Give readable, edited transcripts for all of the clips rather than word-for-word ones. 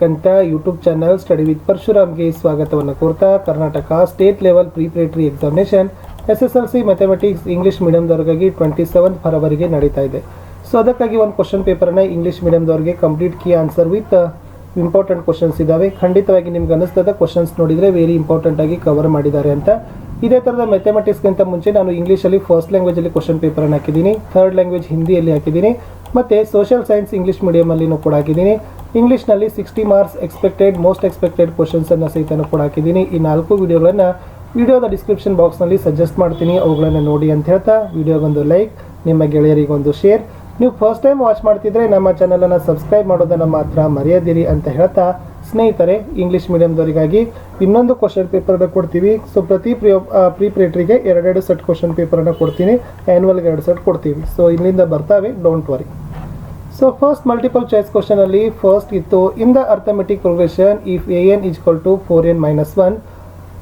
ಕಂತ YouTube channel study with ಪರಶುರಾಮ್ಗೆ ಸ್ವಾಗತವನ್ನು ಕೋರ್ತಾ Karnataka state level preparatory examination SSLC mathematics English ಮೀಡಿಯಂದವರಿಗಾಗಿ 27 ಫರವರಿಗೆ ನಡೀತಾ ಇದೆ. ಸೊ ಅದಕ್ಕಾಗಿ ಒಂದು ಕ್ವಶನ್ ಪೇಪರನ್ನು ಇಂಗ್ಲೀಷ್ ಮೀಡಿಯಂದವರಿಗೆ complete key answer with important questions ಇದ್ದಾವೆ. ಖಂಡಿತವಾಗಿ ನಿಮ್ಗೆ ಅನ್ನಿಸ್ತದ ಕ್ವಶನ್ಸ್ ನೋಡಿದರೆ ವೆರಿ ಇಂಪಾರ್ಟೆಂಟ್ ಆಗಿ ಕವರ್ ಮಾಡಿದ್ದಾರೆ ಅಂತ. ಇದೇ ಥರದ ಮ್ಯಾಥಮೆಟಿಕ್ಸ್ಗಿಂತ ಮುಂಚೆ ನಾನು ಇಂಗ್ಲೀಷಲ್ಲಿ ಫಸ್ಟ್ ಲ್ಯಾಂಗ್ವೇಜಲ್ಲಿ ಕ್ವಶನ್ ಪೇಪರನ್ನು ಹಾಕಿದ್ದೀನಿ, ಥರ್ಡ್ ಲ್ಯಾಂಗ್ವೇಜ್ ಹಿಂದಿಯಲ್ಲಿ ಹಾಕಿದ್ದೀನಿ, ಮತ್ತು ಸೋಷಿಯಲ್ ಸೈನ್ಸ್ ಇಂಗ್ಲೀಷ್ ಮೀಡಿಯಮಲ್ಲಿನೂ ಕೂಡ ಹಾಕಿದ್ದೀನಿ. ಇಂಗ್ಲೀಷ್ನಲ್ಲಿ 60 ಮಾರ್ಕ್ಸ್ ಎಕ್ಸ್ಪೆಕ್ಟೆಡ್ ಮೋಸ್ಟ್ ಎಕ್ಸ್ಪೆಕ್ಟೆಡ್ ಕ್ವಶನ್ಸನ್ನು ಸಹಿತನೂ ಕೂಡ ಹಾಕಿದ್ದೀನಿ. ಈ 4 ವಿಡಿಯೋಗಳನ್ನು ವಿಡಿಯೋದ ಡಿಸ್ಕ್ರಿಪ್ಷನ್ ಬಾಕ್ಸ್ನಲ್ಲಿ ಸಜೆಸ್ಟ್ ಮಾಡ್ತೀನಿ, ಅವುಗಳನ್ನು ನೋಡಿ ಅಂತ ಹೇಳ್ತಾ ವಿಡಿಯೋಗೊಂದು ಲೈಕ್, ನಿಮ್ಮ ಗೆಳೆಯರಿಗೊಂದು ಶೇರ್. ನೀವು ಫಸ್ಟ್ ಟೈಮ್ ವಾಚ್ ಮಾಡ್ತಿದ್ರೆ ನಮ್ಮ ಚಾನಲನ್ನು ಸಬ್ಸ್ಕ್ರೈಬ್ ಮಾಡೋದನ್ನು ಮಾತ್ರ ಮರೆಯದಿರಿ ಅಂತ ಹೇಳ್ತಾ, ಸ್ನೇಹಿತರೆ ಇಂಗ್ಲೀಷ್ ಮೀಡಿಯಂದವರಿಗಾಗಿ ಇನ್ನೊಂದು ಕ್ವಶನ್ ಪೇಪರನ್ನು ಕೊಡ್ತೀವಿ. ಸೊ ಪ್ರತಿ ಪ್ರಿಪರೇಟರಿಗೆ 2 ಸೆಟ್ ಕ್ವಶನ್ ಪೇಪರನ್ನು ಕೊಡ್ತೀನಿ, ಆ್ಯನ್ಯುವಲ್ಗೆ 2 ಸೆಟ್ ಕೊಡ್ತೀವಿ. ಸೊ ಇಲ್ಲಿಂದ ಬರ್ತಾವೆ, don't worry. So first multiple choice ಕ್ವಶನಲ್ಲಿ ಫಸ್ಟ್ ಇತ್ತು, in the arithmetic progression if an is equal to 4n minus 1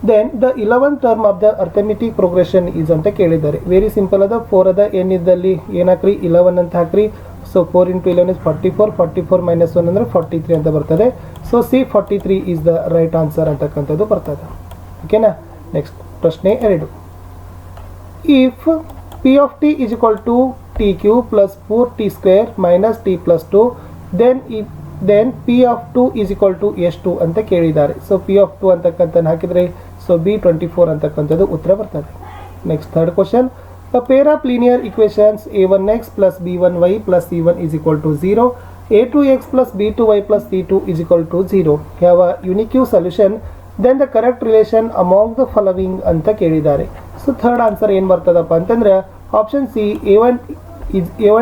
then the 11th term of the arithmetic progression is ಅಂತ ಕೇಳಿದ್ದಾರೆ. Very simple ಅದ. 4 ಅದ, n ಇದ್ದಲ್ಲಿ ಏನು ಹಾಕ್ರಿ 11 ಅಂತ ಹಾಕ್ರಿ. ಸೊ 4 into 11 is 44, 44 minus 1 ಅಂದರೆ 43 ಅಂತ ಬರ್ತದೆ. So C 43 is the right answer ಅಂತಕ್ಕಂಥದ್ದು ಬರ್ತದೆ. ಓಕೆನಾ. ನೆಕ್ಸ್ಟ್ ಪ್ರಶ್ನೆ 2. If p of t is equal to t cube plus 4t square minus t plus 2 then p of 2 is equal to s2 ಅಂತ ಕೇಳಿದ್ದಾರೆ. So p of 2 ಅಂತಕ್ಕಂಥ ಹಾಕಿದರೆ so b24 ಅಂತಕ್ಕಂಥದ್ದು ಉತ್ತರ ಬರ್ತದೆ. Next third question, a pair of linear equations a1x plus b1y plus c1 is equal to 0, a2x plus b2y plus c2 is equal to 0 have a unique solution, then the correct relation among the following ಅಂತ ಕೇಳಿದ್ದಾರೆ. So third answer ಏನು ಬರ್ತದಪ್ಪ ಅಂತಂದ್ರೆ option C, a1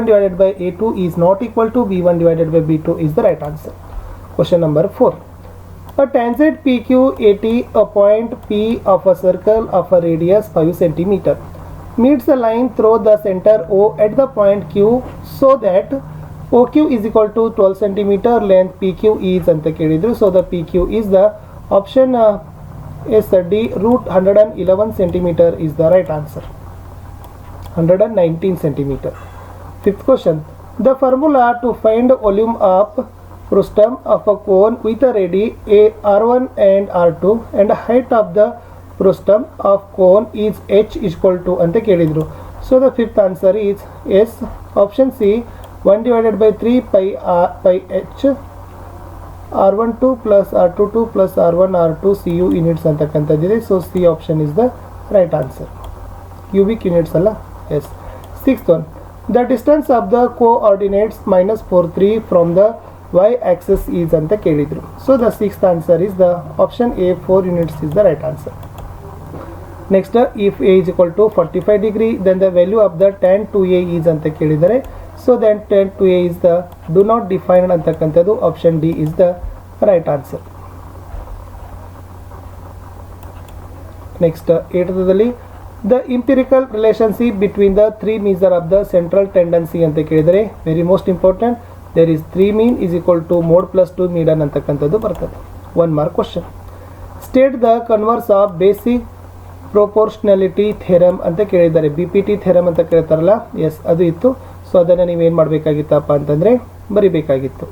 divided by a2 is not equal to b1 divided by b2 is the right answer. Question number 4. A tangent PQ AT, a point P of a circle of a radius 5 cm meets the line through the center O at the point Q so that OQ is equal to 12 cm length PQ is ಅಂತ ಕೇಳಿದ್ರು. So the PQ is the option is D root 111 cm is the right answer. 119 cm. Fifth question, the formula to find volume of frustum of a cone with a radii r1 and r2 and height of the frustum of cone is h is equal to ಅಂತ ಕೇಳಿದ್ರು. So the fifth answer is yes, option C, 1 divided by 3 pi h r12 plus r22 plus r1 r2 cu units ಅಂತಕ್ಕಂಥದ್ದಿದೆ. So C option is the right answer. Cubic units ಅಲ್ಲ. Yes. Sixth one, the distance of the coordinates -43 from the y axis is ಅಂತ ಕೇಳಿದ್ರು. So the sixth answer is the option A, 4 units is the right answer. Next, if a is equal to 45 degree then the value of the tan 2a is ಅಂತ ಕೇಳಿದ್ದಾರೆ. So then tan 2a is the do not define ಅಂತಕ್ಕಂಥದ್ದು option D is the right answer. Next 8ರಲ್ಲಿ the empirical relationship between the 3 measure of the central tendency ಅಂತ ಕೇಳಿದರೆ very most important. There is 3 mean is equal to mod plus 2 median ಅಂತಕ್ಕಂಥದ್ದು ಬರ್ತದೆ. 1 mark question. State the converse of basic proportionality theorem ಅಂತ ಕೇಳಿದ್ದಾರೆ. BPT theorem ಅಂತ ಕೇಳ್ತಾರಲ್ಲ, S ಅದು ಇತ್ತು. So ಅದನ್ನು ನೀವೇನು ಮಾಡಬೇಕಾಗಿತ್ತಪ್ಪ ಅಂತಂದರೆ ಬರಿಬೇಕಾಗಿತ್ತು.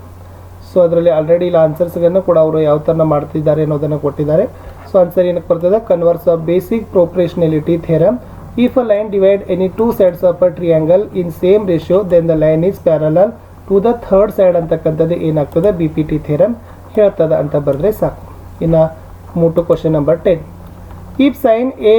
ಸೊ ಅದರಲ್ಲಿ ಆಲ್ರೆಡಿ ಇಲ್ಲ ಆನ್ಸರ್ಸ್ಗಳನ್ನು ಕೂಡ ಅವರು ಯಾವ ಥರ ಮಾಡ್ತಿದ್ದಾರೆ ಅನ್ನೋದನ್ನು ಕೊಟ್ಟಿದ್ದಾರೆ. ಸೊ ಆನ್ಸರ್ ಏನಕ್ಕೆ ಬರ್ತದೆ, converse of basic proportionality theorem. If a line divide any 2 sides of a triangle in same ratio then the line is parallel to the third side ಅಂತಕ್ಕಂಥದ್ದು ಏನಾಗ್ತದೆ BPT ಥಿಯರಮ್ ಹೇಳ್ತದೆ ಅಂತ ಬರೆದ್ರೆ ಸಾಕು. ಇನ್ನು ಮೂಟು question number 10. If sine A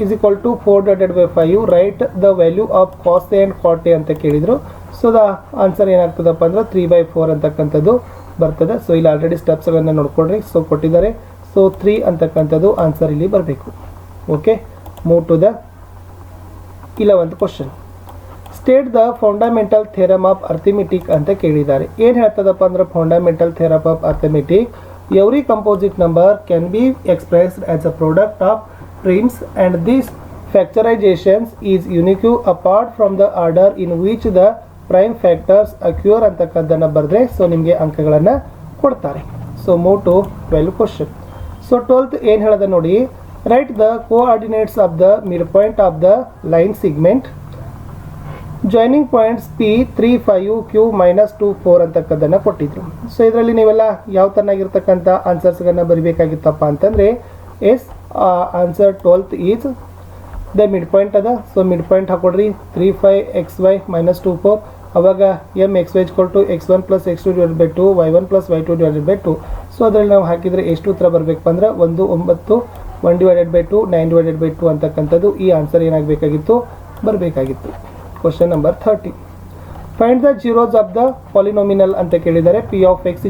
is equal to 4 divided by 5 write the value of cos a and cot a ಅಂತ ಕೇಳಿದ್ರು. ಸೊ ದ ಆನ್ಸರ್ ಏನಾಗ್ತದಪ್ಪ ಅಂದ್ರೆ 3/4 ಅಂತಕ್ಕಂಥದ್ದು ಬರ್ತದೆ. ಸೊ ಇಲ್ಲಿ ಆಲ್ರೆಡಿ ಸ್ಟೆಪ್ಸ್ಗಳನ್ನು ನೋಡ್ಕೊಳ್ರಿ. ಸೊ ಕೊಟ್ಟಿದ್ದಾರೆ. ಸೊ 3 ಅಂತಕ್ಕಂಥದ್ದು ಆನ್ಸರ್ ಇಲ್ಲಿ ಬರಬೇಕು. Okay, move to the 11th question. State the fundamental theorem of arithmetic ಅಂತ ಕೇಳಿದ್ದಾರೆ. ಏನು ಹೇಳ್ತದಪ್ಪ ಅಂದ್ರೆ fundamental theorem of arithmetic, every composite number can be expressed as a product of primes and this factorization is unique apart from the order in which the prime factors occur ಅಂತಕ್ಕಂಥದ್ದನ್ನು ಬರೆದ್ರೆ so ನಿಮಗೆ ಅಂಕಗಳನ್ನು ಕೊಡ್ತಾರೆ. So move to 12th question. So 12th ಏನು ಹೇಳೋದ ನೋಡಿ, right the coordinates of the mid point of the line segment joining points P 3 5 Q -2 4 ಅಂತಕ್ಕದ್ದನ್ನು ಕೊಟ್ಟಿದ್ರು. ಸೊ ಇದರಲ್ಲಿ ನೀವೆಲ್ಲ ಯಾವ ತರನಾಗಿರ್ತಕ್ಕಂಥ ಆನ್ಸರ್ಸ್ಗಳನ್ನ ಬರಿಬೇಕಾಗಿತ್ತಪ್ಪ ಅಂತಂದರೆ yes answer 12th is the mid point ಅದ. ಸೊ ಮಿಡ್ ಪಾಯಿಂಟ್ ಹಾಕೊಡ್ರಿ 3 5 XY -2 4. ಅವಾಗ M X Y = x1 + x2 / 2 y1 + y2 / 2. So ಅದರಲ್ಲಿ ನಾವು ಹಾಕಿದರೆ ಎಷ್ಟು ಉತ್ತರ ಬರಬೇಕಪ್ಪ ಅಂದ್ರೆ 1 9 1 / 2 9 / 2 ಅಂತಕ್ಕಂಥದ್ದು ಈ ಆನ್ಸರ್ ಏನಾಗಬೇಕಾಗಿತ್ತು ಬರಬೇಕಾಗಿತ್ತು. Question number 30. Find the zeros of the polynomial ಅಂತ ಕೇಳಿದರೆ P of X =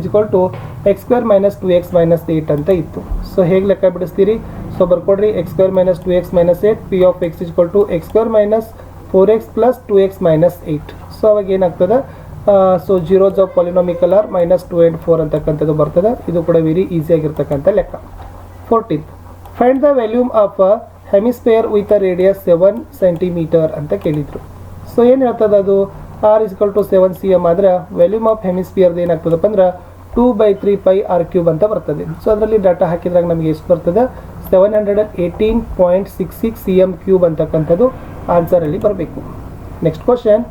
x² - 2x - 8 ಅಂತ ಇತ್ತು. ಸೊ ಹೇಗೆ ಲೆಕ್ಕ ಬಿಡಿಸ್ತೀರಿ? ಸೊ ಬರ್ಕೊಡ್ರಿ x² - 2x - 8 P of X = x² - 4x + 2x - 8. So ಅವಾಗ ಏನಾಗ್ತದೆ? So zeros of polynomial are -2 and 4 ಅಂತಕ್ಕಂಥದ್ದು ಬರ್ತದೆ. ಇದು ಕೂಡ ವೆರಿ ಈಸಿ ಆಗಿರ್ತಕ್ಕಂಥ ಲೆಕ್ಕ. 14. Find the volume of a hemisphere with a radius 7 centimetre ಅಂತ ಕೇಳಿದ್ರು. ಸೊ ಏನು ಹೇಳ್ತದೆ ಅದು? r = 7 cm ಆದರೆ ವ್ಯಾಲ್ಯೂಮ್ ಆಫ್ ಹೆಮಿಸ್ಫಿಯರ್ದು ಏನಾಗ್ತದಪ್ಪ ಅಂದ್ರೆ 2/3 π r³ ಅಂತ ಬರ್ತದೆ. ಸೊ ಅದರಲ್ಲಿ ಡಾಟಾ ಹಾಕಿದಾಗ ನಮಗೆ ಎಷ್ಟು ಬರ್ತದೆ? 718.66 cm³ ಅಂತಕ್ಕಂಥದ್ದು ಆನ್ಸರಲ್ಲಿ ಬರಬೇಕು. Next question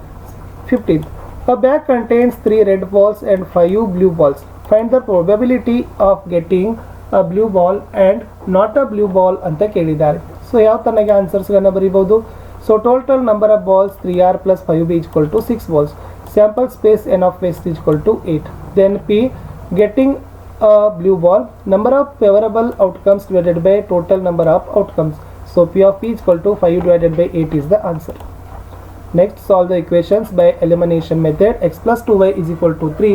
15. A bag contains 3 red balls and 5 blue balls. Find the probability of getting a blue ball and not a blue ball ಅಂತ ಕೇಳಿದ್ದಾರೆ. ಸೊ ಯಾವ ತನಗೆ ಆನ್ಸರ್ಸ್ಗಳನ್ನ ಬರೀಬಹುದು? So total number of balls 3r + 5b = 6 balls. Sample space n of waste = 8. Then p getting a blue ball, number of favorable outcomes divided by total number of outcomes. So p of p = 5 / 8 is the answer. Next, solve the equations by elimination method. x + 2y = 3,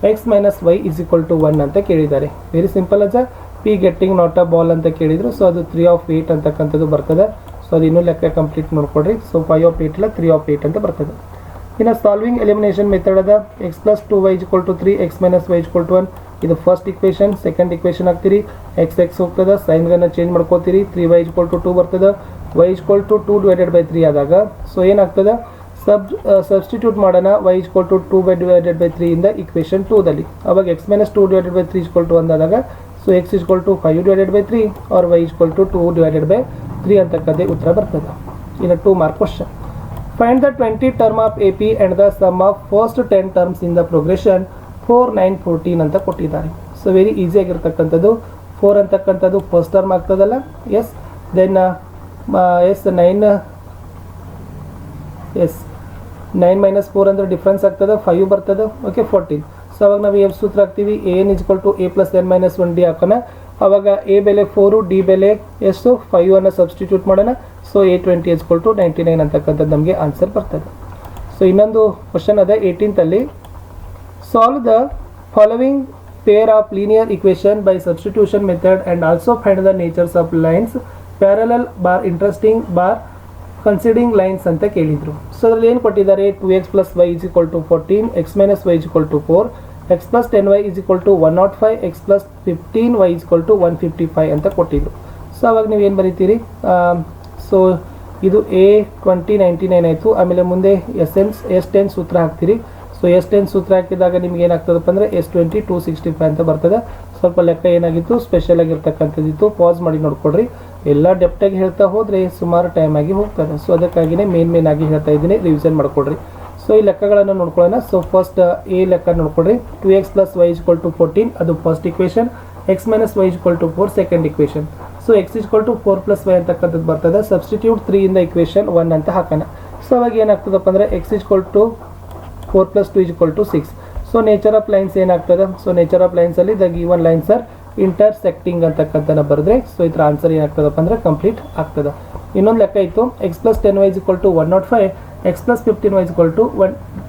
x - y = 1 ಅಂತ ಕೇಳಿದ್ದಾರೆ. Very simple ಅದ. p getting not a ball ಅಂತ ಕೇಳಿದ್ರು. So ಅದು 3 of 8 ಅಂತಕ್ಕಂಥದ್ದು ಬರ್ತದೆ. So ಅದು ಇನ್ನೂ ಲೆಕ್ಕ ಕಂಪ್ಲೀಟ್ ಮಾಡ್ಕೊಡ್ರಿ. ಸೊ 5 of 8 ಇಲ್ಲ 3 of 8 ಅಂತ ಬರ್ತದೆ. ಇನ್ನು ಸಾಲ್ವಿಂಗ್ ಎಲಿಮಿನೇಷನ್ ಮೆಥಡ್ ಅದ. x + 2y = 3, x - y = 1. ಇದು ಫಸ್ಟ್ ಇಕ್ವೇಷನ್. ಸೆಕೆಂಡ್ ಇಕ್ವೇಷನ್ ಹಾಕ್ತೀರಿ, x ಹೋಗ್ತದೆ, ಸೈನ್ಗಳನ್ನ ಚೇಂಜ್ ಮಾಡ್ಕೋತೀರಿ, 3y = 2 ಬರ್ತದೆ. y = 2 / 3 ಆದಾಗ ಸೊ ಏನಾಗ್ತದೆ? ಸಬ್ಸ್ಟಿಟ್ಯೂಟ್ ಮಾಡೋಣ. y = 2 / 3 ಇಂದ ಇಕ್ವೇಷನ್ 2ದಲ್ಲಿ. ಅವಾಗ x - 2 / 3 = 1 ಆದಾಗ ಸೊ x = 5 / 3 ಆರ್ y = 2 / 3 ಅಂತಕ್ಕದ್ದೇ ಉತ್ತರ ಬರ್ತದೆ. ಇನ್ನು 2 mark question. Find the 20 term of AP and the sum of first 10 terms in the progression 4 9 14 ಅಂತ ಕೊಟ್ಟಿದ್ದಾರೆ. ಸೊ ವೆರಿ ಈಸಿ ಆಗಿರ್ತಕ್ಕಂಥದ್ದು. 4 ಅಂತಕ್ಕಂಥದ್ದು ಫಸ್ಟ್ ಟರ್ಮ್ ಆಗ್ತದಲ್ಲ. ಎಸ್. ದೆನ್ ಎಸ್ 9 - 4 ಅಂದರೆ ಡಿಫ್ರೆನ್ಸ್ ಆಗ್ತದೆ, 5 ಬರ್ತದೆ. ಓಕೆ, 14. ಸೊ ಅವಾಗ ನಾವು ಎಷ್ಟು ಸೂತ್ರ ಹಾಕ್ತೀವಿ? an = a + n - 1d ಹಾಕೋಣ. ಅವಾಗ a ಬೆಲೆ 4, d ಬೆಲೆ ಎಷ್ಟು 5 ಅನ್ನು ಸಬ್ಸ್ಟಿಟ್ಯೂಟ್ ಮಾಡೋಣ. ಸೊ a20 = 99 ಅಂತಕ್ಕಂಥದ್ದು ನಮಗೆ ಆನ್ಸರ್ ಬರ್ತದೆ. ಸೊ ಇನ್ನೊಂದು ಕ್ವಶನ್ ಅದ 18th ಅಲ್ಲಿ. Solve the following pair of linear equation by substitution method and also find the natures of lines parallel bar intersecting bar coinciding lines ಅಂತ ಕೇಳಿದ್ರು. ಸೊ ಅದರಲ್ಲಿ ಏನು ಕೊಟ್ಟಿದ್ದಾರೆ? 2x + y = 14, x - y = 4, x + 10y = 105, x + 15y = 155 ಅಂತ ಕೊಟ್ಟಿದ್ರು. So ಅವಾಗ ನೀವು ಏನು ಬರೀತೀರಿ? ಸೊ ಇದು a20 99 ಆಯಿತು. ಆಮೇಲೆ ಮುಂದೆ S10 ಸೂತ್ರ ಹಾಕ್ತೀರಿ. ಸೊ S10 ಸೂತ್ರ ಹಾಕಿದಾಗ ನಿಮ್ಗೆ ಏನಾಗ್ತದಪ್ಪ ಅಂದರೆ S20 265 ಅಂತ ಬರ್ತದೆ. ಸ್ವಲ್ಪ ಲೆಕ್ಕ ಏನಾಗಿತ್ತು? ಸ್ಪೆಷಲ್ ಆಗಿರ್ತಕ್ಕಂಥದ್ದಿತ್ತು. ಪಾಸ್ ಮಾಡಿ ನೋಡ್ಕೊಡ್ರಿ. ಎಲ್ಲ ಡೆಪ್ಟಾಗಿ ಹೇಳ್ತಾ ಹೋದರೆ ಸುಮಾರು ಟೈಮ್ ಆಗಿ ಹೋಗ್ತದೆ. ಸೊ ಅದಕ್ಕಾಗಿಯೇ ಮೇನ್ ಆಗಿ ಹೇಳ್ತಾ ಇದ್ದೀನಿ, ರಿವಿಷನ್ ಮಾಡ್ಕೊಡ್ರಿ. ಸೊ ಈ ಲೆಕ್ಕಗಳನ್ನು ನೋಡ್ಕೊಳ್ಳೋಣ. ಸೊ ಫಸ್ಟ್ ಎ ಲೆಕ್ಕ ನೋಡ್ಕೊಡ್ರಿ. 2x + y = 14 ಅದು first equation, x - y = 4 second equation. So x = 4 + y ಅಂತಕ್ಕಂಥದ್ದು ಬರ್ತದೆ. ಸಬ್ಸ್ಟಿಟ್ಯೂಟ್ 3 ಇಂದ ಇಕ್ವೇಷನ್ 1 ಅಂತ ಹಾಕೋಣ. ಸೊ ಅವಾಗ ಏನಾಗ್ತದಪ್ಪ ಅಂದರೆ x = 4 + 2 = 6. So nature of lines ಏನಾಗ್ತದೆ? ಸೊ ನೇಚರ್ ಆಫ್ ಲೈನ್ಸಲ್ಲಿ the given lines are intersecting ಅಂತಕ್ಕಂಥನ್ನ ಬರೆದ್ರೆ ಸೊ ಇದರ ಆನ್ಸರ್ ಏನಾಗ್ತದಪ್ಪ ಅಂದರೆ ಕಂಪ್ಲೀಟ್ ಆಗ್ತದೆ. ಇನ್ನೊಂದು ಲೆಕ್ಕ ಇತ್ತು. x + 10y = 105, x + 15y =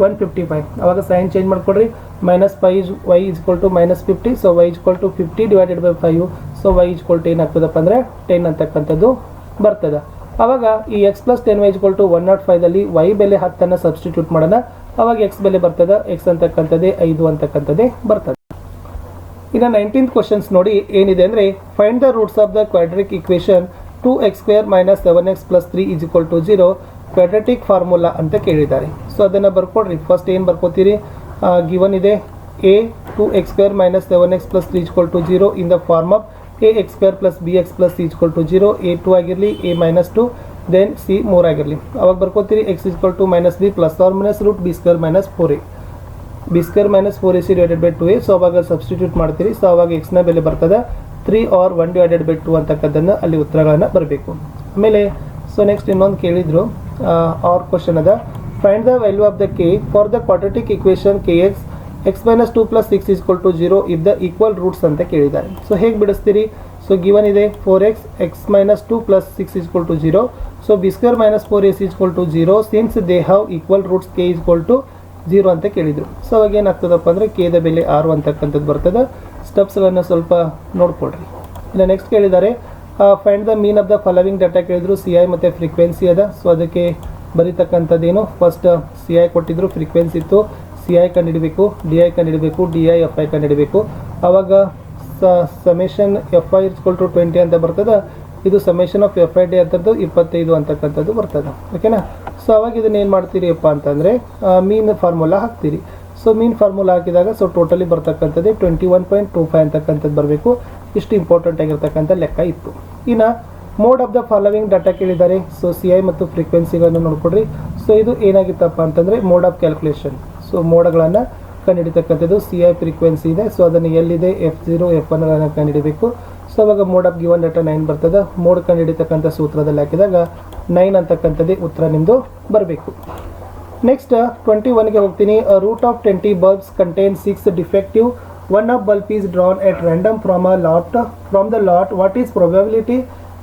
155. ಅವಾಗ ಸೈನ್ ಚೇಂಜ್ ಮಾಡ್ಕೊಡ್ರಿ. -5y = -50. So y = 50 / 5. So y = ಏನಾಗ್ತದಪ್ಪ ಅಂದರೆ 10 ಅಂತಕ್ಕಂಥದ್ದು ಬರ್ತದೆ. ಅವಾಗ ಈ x + 10y = 105ದಲ್ಲಿ y ಬೆಲೆ 10 ಸಬ್ಸ್ಟಿಟ್ಯೂಟ್ ಮಾಡೋಣ. ಅವಾಗ x ಬೆಲೆ ಬರ್ತದೆ, x ಅಂತಕ್ಕಂಥದ್ದೇ 5 ಅಂತಕ್ಕಂಥದ್ದೇ ಬರ್ತದೆ. ಇನ್ನು 19th ಕ್ವಶನ್ಸ್ ನೋಡಿ ಏನಿದೆ ಅಂದರೆ find the roots of the quadratic equation 2x² - 7x + 3 = 0 quadratic formula ಅಂತ ಕೇಳಿದ್ದಾರೆ. ಸೊ ಅದನ್ನು ಬರ್ಕೊಡ್ರಿ. ಫಸ್ಟ್ ಏನು ಬರ್ಕೋತೀರಿ? ಗಿವನ್ ಇದೆ a 2x² - 7x + 3 = 0 in the form of ax² + bx + c = 0. a2 ಆಗಿರಲಿ, a - 2, ದೆನ್ ಸಿ 3 ಆಗಿರಲಿ. ಅವಾಗ ಬರ್ಕೋತೀರಿ X equal to minus B plus or minus root B square minus 4a. B square minus 4ac divided by 2a. So ಅವಾಗ substitute ಮಾಡ್ತೀರಿ. So ಅವಾಗ ಎಕ್ಸ್ನ ಬೆಲೆ ಬರ್ತದೆ 3 or 1 ಡಿವೈಡೆಡ್ ಬೈ 2 ಅಂತಕ್ಕದ್ದನ್ನು ಅಲ್ಲಿ ಉತ್ತರಗಳನ್ನು ಬರಬೇಕು. ಆಮೇಲೆ ಸೊ ನೆಕ್ಸ್ಟ್ ಇನ್ನೊಂದು ಕೇಳಿದ್ರು ಆರ್ ಕ್ವಶನ್ ಅದ, find the value of the k for the quadratic equation k x x minus 2 plus 6 equal to 0 if the equal roots ಅಂತ ಕೇಳಿದ್ದಾರೆ. ಸೊ ಹೇಗೆ ಬಿಡಿಸ್ತೀರಿ? ಸೊ ಗಿವನ್ ಇದೆ 4x x minus 2 plus 6 equal to 0. So b square minus 4ac equal to 0 since they have equal roots k equal to 0 ಅಂತ ಕೇಳಿದರು. So ಅವಾಗ ಏನಾಗ್ತದಪ್ಪ ಅಂದರೆ ಕೆದ ಬೆಲೆ 6 ಅಂತಕ್ಕಂಥದ್ದು ಬರ್ತದೆ. ಸ್ಟೆಪ್ಸ್ಗಳನ್ನು ಸ್ವಲ್ಪ ನೋಡ್ಕೊಳ್ರಿ. ಇನ್ನು ನೆಕ್ಸ್ಟ್ ಕೇಳಿದ್ದಾರೆ find the mean of the following data ಕೇಳಿದ್ರು. ಸಿ ಐ ಮತ್ತು ಫ್ರೀಕ್ವೆನ್ಸಿ ಅದ. ಸೊ ಅದಕ್ಕೆ ಬರೀತಕ್ಕಂಥದ್ದೇನು, ಫಸ್ಟ್ ಸಿ ಐ ಕೊಟ್ಟಿದ್ರು, ಫ್ರೀಕ್ವೆನ್ಸಿ ಇತ್ತು, ಸಿ ಐ ಕಂಡುಹಿಡಬೇಕು, ಡಿ ಐ ಕಂಡುಹಿಡಬೇಕು, ಡಿ ಐ ಎಫ್ ಐ ಕಂಡುಹಿಡಬೇಕು. ಆವಾಗ summation F I is equal to 20 ಅಂತ ಬರ್ತದೆ. ಇದು summation of F I D ಅಂತದ್ದು 25 ಅಂತಕ್ಕಂಥದ್ದು ಬರ್ತದೆ. ಓಕೆನಾ? ಸೊ ಅವಾಗ ಇದನ್ನ ಏನು ಮಾಡ್ತೀರಿಪ್ಪ ಅಂತಂದರೆ ಮೀನ್ ಫಾರ್ಮುಲಾ ಹಾಕ್ತೀರಿ. ಸೊ ಮೀನ್ ಫಾರ್ಮುಲಾ ಹಾಕಿದಾಗ ಸೊ ಟೋಟಲಿ ಬರ್ತಕ್ಕಂಥದ್ದೇ 21.25 ಅಂತಕ್ಕಂಥದ್ದು ಬರಬೇಕು. ಇಷ್ಟು ಇಂಪಾರ್ಟೆಂಟ್ ಆಗಿರ್ತಕ್ಕಂಥ ಲೆಕ್ಕ ಇತ್ತು. ಇನ್ನು mode of the following data ಕೇಳಿದ್ದಾರೆ. ಸೊ ಸಿ ಐ ಮತ್ತು ಫ್ರೀಕ್ವೆನ್ಸಿಗಳನ್ನು ನೋಡ್ಕೊಡ್ರಿ. ಸೊ ಇದು ಏನಾಗಿತ್ತಪ್ಪ ಅಂತಂದರೆ ಮೋಡ್ ಆಫ್ ಕ್ಯಾಲ್ಕುಲೇಷನ್. ಸೊ ಮೋಡ್ಗಳನ್ನು ಕಂಡುಹಿಡಿತಕ್ಕಂಥದ್ದು ಸಿ ಐ ಫ್ರೀಕ್ವೆನ್ಸಿ ಇದೆ. ಸೊ ಅದನ್ನು ಎಲ್ಲಿದೆ F0 F1 ಕಂಡುಹಿಡಬೇಕು. ಸೊ ಅವಾಗ ಮೋಡ್ ಆಫ್ ಗಿವನ್ ಡಾಟಾ 9 ಬರ್ತದೆ. ಮೋಡ್ ಕಂಡುಹಿಡಿತಕ್ಕಂಥ ಸೂತ್ರದಲ್ಲಿ ಹಾಕಿದಾಗ 9 ಅಂತಕ್ಕಂಥದ್ದೇ ಉತ್ತರ ನಿಮ್ಮದು ಬರಬೇಕು. ನೆಕ್ಸ್ಟ್ 21ಗೆ ಹೋಗ್ತೀನಿ. Root of 20 bulbs contain 6 defective. One of bulb is drawn at random from the lot. What is probability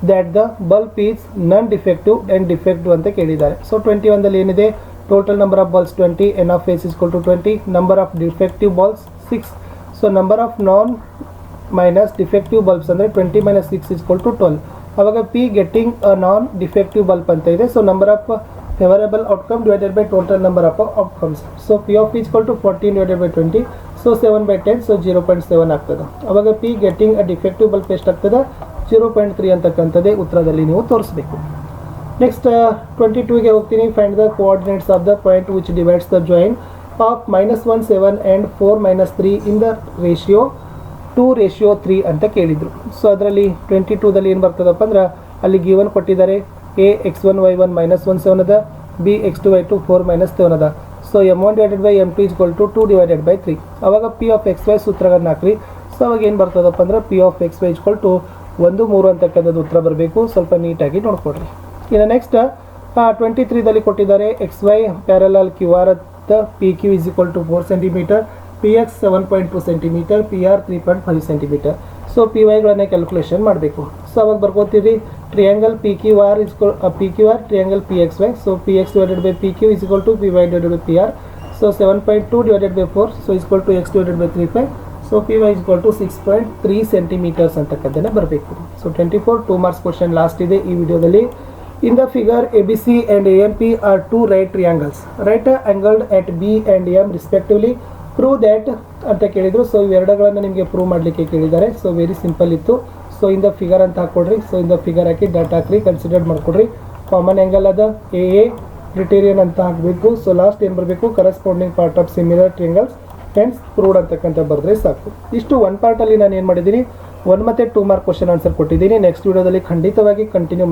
that the bulb is non defective and defective ಅಂತ ಕೇಳಿದ್ದಾರೆ. ಸೊ 21ದಲ್ಲಿ ಏನಿದೆ, total number of bulbs 20, n of S is to 20, number of defective bulbs 6. So number of non minus defective bulbs ಅಂದರೆ 20 minus 6 is to 12. ಅವಾಗ P getting ಅ non defective bulb ಅಂತ ಇದೆ. So number of favourable outcome divided by total number of outcomes. So P of is to 14 divided by 20. So 7/10. So 0.7 ಆಗ್ತದೆ. ಅವಾಗ P getting a defective bulb ಎಷ್ಟಾಗ್ತದೆ? 0.3 ಅಂತಕ್ಕಂಥದ್ದೇ ಉತ್ತರದಲ್ಲಿ ನೀವು ತೋರಿಸಬೇಕು. ನೆಕ್ಸ್ಟ್ 22ಗೆ ಹೋಗ್ತೀನಿ. Find the coordinates of the point which divides the join of -1 7 and 4 3 in the ratio 2:3 ಅಂತ ಕೇಳಿದರು. ಸೊ ಅದರಲ್ಲಿ 22ದಲ್ಲಿ ಏನು ಬರ್ತದಪ್ಪ ಅಂದ್ರೆ ಅಲ್ಲಿ ಗಿವನ್ ಕೊಟ್ಟಿದ್ದಾರೆ. ಎ x1 y1 -1 7 ಅದ, ಬಿ x2 y2 4 7 ಅದ. So m1 divided by m2 equal to 2 divided by 3. ಅವಾಗ ಪಿ ಆಫ್ ಎಕ್ಸ್ ವೈ ಸೂತ್ರಗಳನ್ನು ಹಾಕ್ರಿ. ಸೊ ಅವಾಗ ಏನು ಬರ್ತದಪ್ಪ ಅಂದ್ರೆ P of x y equal to 1 3 ಅಂತಕ್ಕಂಥದ್ದು ಉತ್ತರ ಬರಬೇಕು. ಸ್ವಲ್ಪ ನೀಟಾಗಿ ನೋಡ್ಕೊಡ್ರಿ. ಇನ್ನು ನೆಕ್ಸ್ಟ್ 23ದಲ್ಲಿ ಕೊಟ್ಟಿದ್ದಾರೆ X Y parallel Q R P Q is equal to 4 centimetre, P X 7.2 centimetre, P R 3.5 centimetre. So P ವೈಗಳನ್ನು ಕ್ಯಾಲ್ಕುಲೇಷನ್ ಮಾಡಬೇಕು. ಸೊ ಅವಾಗ ಬರ್ಕೋತೀರಿ triangle P Q R triangle P X Y. So P X divided by P Q is equal to P Y divided by P R. So 7.2 divided by 4. So equal to X divided by 3.5. So P Y equal to 6.3 centimetres ಅಂತಕ್ಕದ್ದನ್ನು ಬರಬೇಕು. So 24 2 marks question last ಇದೆ ಈ ವಿಡಿಯೋದಲ್ಲಿ. In the figure ABC and AMP are two right triangles, right angled at B and M respectively. Prove that ಅಂತ ಕೇಳಿದ್ರು. So ಇವೆರಡುಗಳನ್ನು ನಿಮಗೆ prove ಮಾಡಲಿಕ್ಕೆ ಕೇಳಿದ್ದಾರೆ. So very simple ಇತ್ತು. ಸೊ ಇನ್ ದ ಫಿಗರ್ ಅಂತ ಹಾಕ್ಕೊಡ್ರಿ. ಸೊ ಇನ್ ದ ಫಿಗರ್ ಹಾಕಿ data ಹಾಕ್ರಿ, ಕನ್ಸಿಡರ್ ಮಾಡ್ಕೊಡ್ರಿ. ಕಾಮನ್ ಆ್ಯಂಗಲ್ ಅದ ಎ ಕ್ರಿಟೇರಿಯನ್ ಅಂತ ಹಾಕಬೇಕು. ಸೊ ಲಾಸ್ಟ್ ಏನು ಬರಬೇಕು? Corresponding part of similar triangles hence proved ಅಂತಕ್ಕಂಥ ಬರೆದ್ರೆ ಸಾಕು. ಇಷ್ಟು ಒನ್ ಪಾರ್ಟಲ್ಲಿ ನಾನು ಏನು ಮಾಡಿದ್ದೀನಿ, 1 ಮತ್ತು 2 ಮಾರ್ಕ್ ಕ್ವಶನ್ ಆನ್ಸರ್ ಕೊಟ್ಟಿದ್ದೀನಿ. ನೆಕ್ಸ್ಟ್ ವಿಡಿಯೋದಲ್ಲಿ ಖಂಡಿತವಾಗಿ ಕಂಟಿನ್ಯೂ